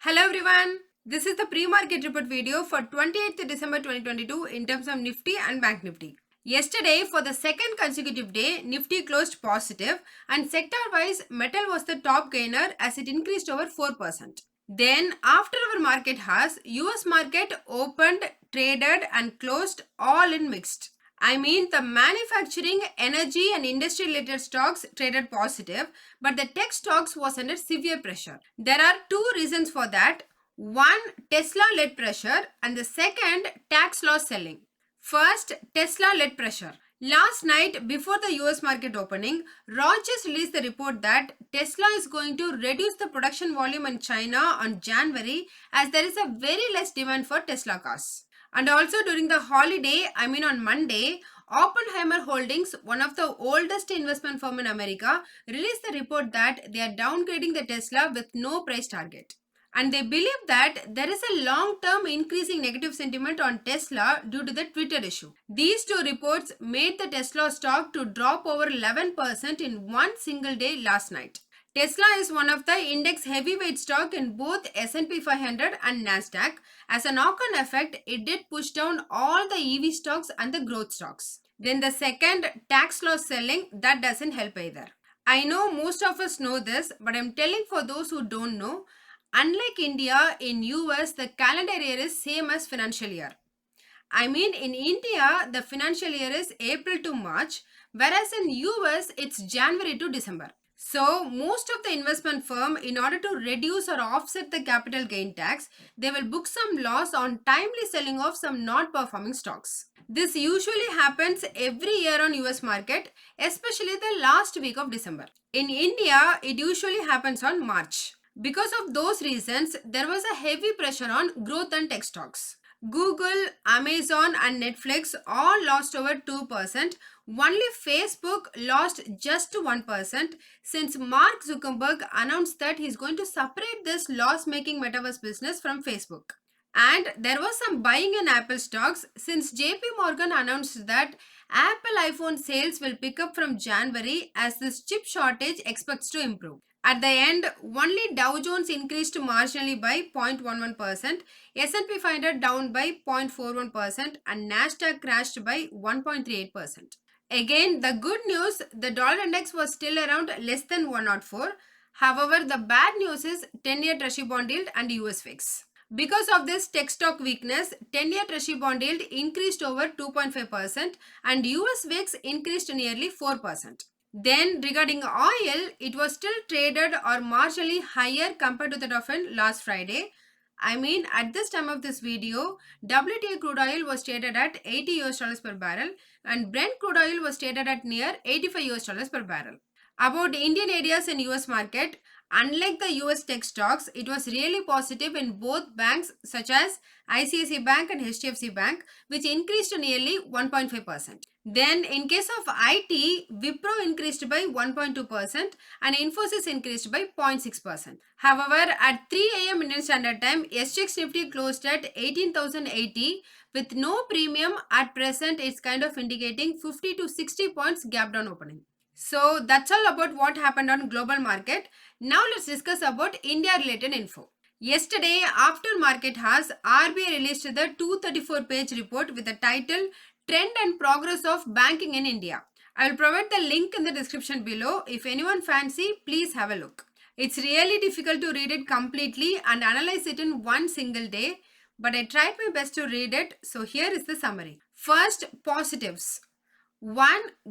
Hello everyone. This is the pre-market report video for 28th December 2022 in terms of Nifty and Bank Nifty. Yesterday, for the second consecutive day, Nifty closed positive and sector-wise, metal was the top gainer as it increased over 4%. Then, after our market hours, US market opened, traded and closed all in mixed. I mean, the manufacturing, energy and industry related stocks traded positive, but the tech stocks was under severe pressure. There are two reasons for that. One, Tesla led pressure, and the second, tax loss selling. First, Tesla led pressure. Last night, before the US market opening, Rogers released the report that Tesla is going to reduce the production volume in China on January as there is a very less demand for Tesla cars. And also during the holiday, on Monday, Oppenheimer Holdings, one of the oldest investment firm in America, released the report that they are downgrading the Tesla with no price target. And they believe that there is a long-term increasing negative sentiment on Tesla due to the Twitter issue. These two reports made the Tesla stock to drop over 11% in one single day last night. Tesla is one of the index heavyweight stock in both S&P 500 and Nasdaq. As a knock-on effect, it did push down all the EV stocks and the growth stocks. Then the second, tax loss selling, that doesn't help either. I know most of us know this, but I'm telling for those who don't know, unlike India, in US, the calendar year is same as financial year. In India, the financial year is April to March, whereas in US, it's January to December. So, most of the investment firm, in order to reduce or offset the capital gain tax, they will book some loss on timely selling of some non-performing stocks. This usually happens every year on US market, especially the last week of December. In India, it usually happens on March. Because of those reasons, there was a heavy pressure on growth and tech stocks. Google, Amazon and Netflix all lost over 2%. Only Facebook lost just 1% since Mark Zuckerberg announced that he's going to separate this loss-making metaverse business from Facebook. And there was some buying in Apple stocks since JP Morgan announced that Apple iPhone sales will pick up from January as this chip shortage expects to improve. At the end, only Dow Jones increased marginally by 0.11%, S&P 500 down by 0.41% and Nasdaq crashed by 1.38%. Again, the good news, the dollar index was still around less than 104. However, the bad news is 10-year Treasury bond yield and US VIX. Because of this tech stock weakness, 10-year Treasury bond yield increased over 2.5% and US VIX increased nearly 4%. Then regarding oil, it was still traded or marginally higher compared to that of last Friday. At this time of this video, WTI crude oil was traded at $80 per barrel and Brent crude oil was traded at near $85 per barrel. About Indian areas in US market, unlike the US tech stocks, it was really positive in both banks such as ICICI Bank and HDFC Bank, which increased to nearly 1.5%. Then in case of IT, Wipro increased by 1.2% and Infosys increased by 0.6%. However, at 3 a.m. Indian Standard Time, SGX Nifty closed at 18,080 with no premium at present. It's kind of indicating 50 to 60 points gap down opening. So that's all about what happened on global market. Now let's discuss about India related info. Yesterday, after market hours, RBI released the 234-page report with the title Trend and Progress of Banking in India. I will provide the link in the description below. If anyone fancy, please have a look. It's really difficult to read it completely and analyze it in one single day, but I tried my best to read it. So here is the summary. First, positives. 1.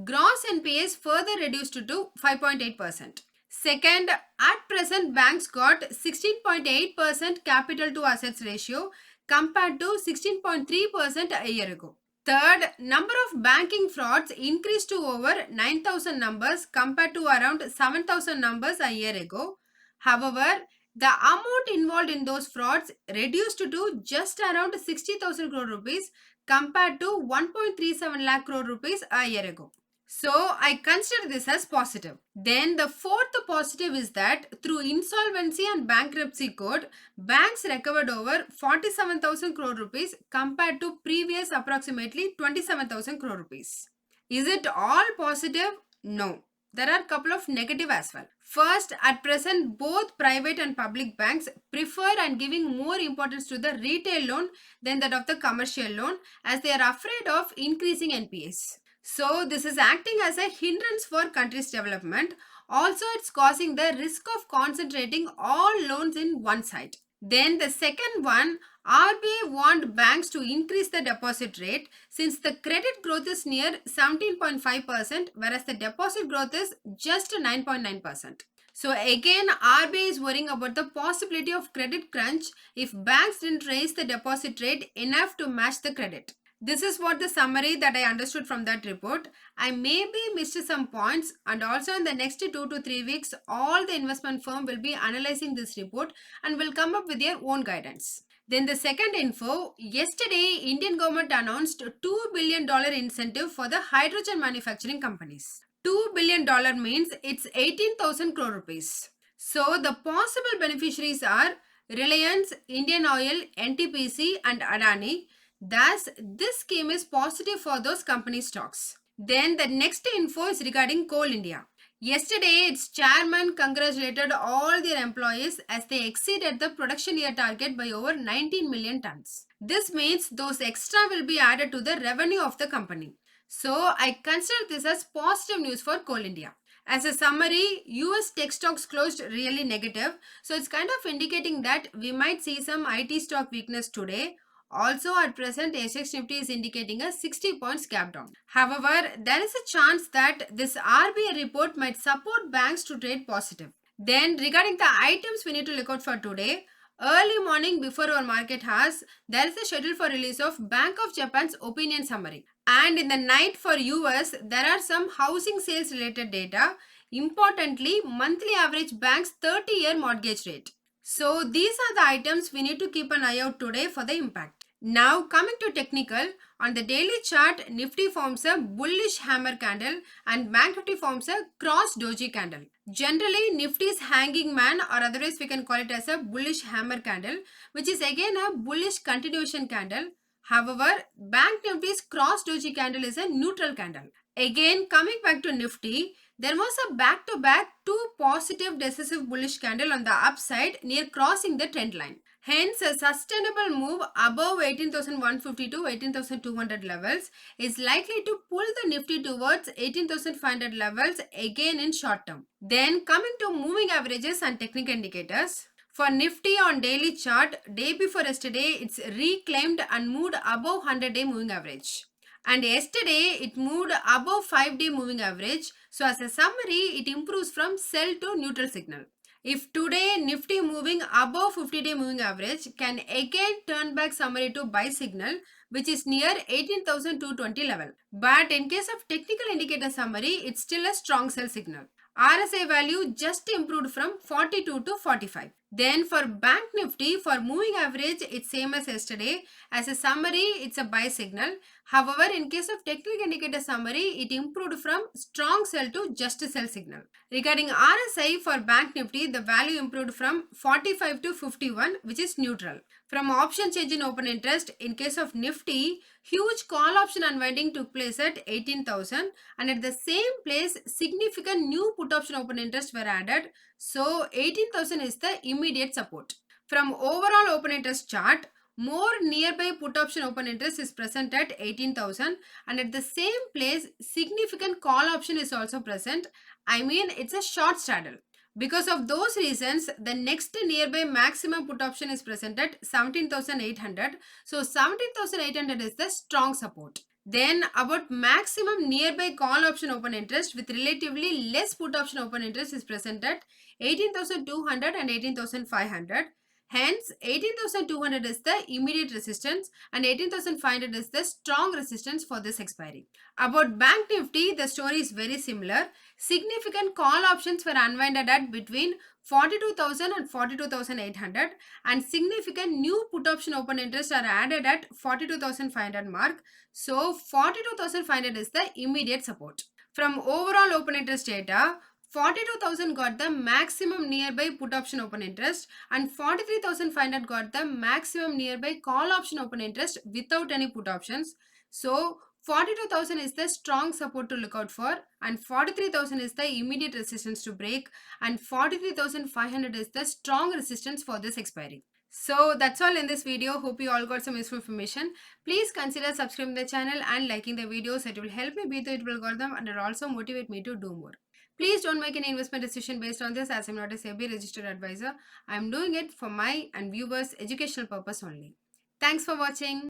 Gross NPAs further reduced to 5.8%. Second, at present banks got 16.8% capital to assets ratio compared to 16.3% a year ago. Third, number of banking frauds increased to over 9,000 numbers compared to around 7,000 numbers a year ago. However, the amount involved in those frauds reduced to just around 60,000 crore rupees compared to 1.37 lakh crore rupees a year ago. So I consider this as positive. Then the fourth positive is that through insolvency and bankruptcy code, banks recovered over 47,000 crore rupees compared to previous approximately 27,000 crore rupees. Is it all positive? No. there are a couple of negative as well. First, at present, both private and public banks prefer and giving more importance to the retail loan than that of the commercial loan, as they are afraid of increasing NPAs. So this is acting as a hindrance for country's development. Also, it's causing the risk of concentrating all loans in one side. Then the second one, RBI want banks to increase the deposit rate since the credit growth is near 17.5%, whereas the deposit growth is just 9.9%. So again, RBI is worrying about the possibility of credit crunch if banks didn't raise the deposit rate enough to match the credit. This is what the summary that I understood from that report. I maybe missed some points, and also in the next 2 to 3 weeks, all the investment firm will be analyzing this report and will come up with their own guidance. Then the second info, yesterday Indian government announced $2 billion incentive for the hydrogen manufacturing companies. $2 billion means it's 18,000 crore rupees. So the possible beneficiaries are Reliance, Indian Oil, NTPC and Adani. Thus, this scheme is positive for those company stocks. Then the next info is regarding Coal India. Yesterday, its chairman congratulated all their employees as they exceeded the production year target by over 19 million tons. This means those extra will be added to the revenue of the company. So, I consider this as positive news for Coal India. As a summary, US tech stocks closed really negative. So, it's kind of indicating that we might see some IT stock weakness today. Also, at present, SX Nifty is indicating a 60 points gap down. However, there is a chance that this RBI report might support banks to trade positive. Then, regarding the items we need to look out for today, early morning before our market hours, there is a schedule for release of Bank of Japan's opinion summary. And in the night for US, there are some housing sales related data. Importantly, monthly average bank's 30-year mortgage rate. So these are the items we need to keep an eye out today for the impact. Now coming to technical, on the daily chart, Nifty forms a bullish hammer candle and Bank Nifty forms a cross doji candle. Generally, Nifty's hanging man, or otherwise we can call it as a bullish hammer candle, which is again a bullish continuation candle. However, Bank Nifty's cross doji candle is a neutral candle. Again, coming back to Nifty, there was a back-to-back two positive decisive bullish candle on the upside near crossing the trend line. Hence, a sustainable move above 18,150 to 18,200 levels is likely to pull the Nifty towards 18,500 levels again in short term. Then, coming to moving averages and technical indicators. For Nifty on daily chart, day before yesterday, it's reclaimed and moved above 100-day moving average. And yesterday, it moved above 5-day moving average. So as a summary, it improves from sell to neutral signal. If today Nifty moving above 50-day moving average can again turn back summary to buy signal, which is near 18,220 level. But in case of technical indicator summary, it's still a strong sell signal. RSI value just improved from 42 to 45. Then for Bank Nifty, for moving average, it's same as yesterday. As a summary, it's a buy signal. However, in case of technical indicator summary, it improved from strong sell to just a sell signal. Regarding RSI for Bank Nifty, the value improved from 45 to 51, which is neutral. From option change in open interest, in case of Nifty, huge call option unwinding took place at 18,000, and at the same place, significant new put option open interest were added. So 18,000 is the immediate support. From overall open interest chart, more nearby put option open interest is present at 18,000, and at the same place, significant call option is also present. I mean, it's a short straddle. Because of those reasons, the next nearby maximum put option is present at 17,800. So 17,800 is the strong support. Then about maximum nearby call option open interest with relatively less put option open interest is present at 18,200 and 18,500. Hence, 18,200 is the immediate resistance and 18,500 is the strong resistance for this expiry. About Bank Nifty, the story is very similar. Significant call options were unwinded at between 42,000 and 42,800, and significant new put option open interest are added at 42,500 mark. So 42,500 is the immediate support. From overall open interest data, 42,000 got the maximum nearby put option open interest and 43,500 got the maximum nearby call option open interest without any put options. So 42,000 is the strong support to look out for, and 43,000 is the immediate resistance to break, and 43,500 is the strong resistance for this expiry. So that's all in this video. Hope you all got some useful information. Please consider subscribing the channel and liking the videos. It will help me beat the YouTube algorithm and it will also motivate me to do more. Please don't make any investment decision based on this, as I'm not a SEBI registered advisor. I'm doing it for my and viewers' educational purpose only. Thanks for watching.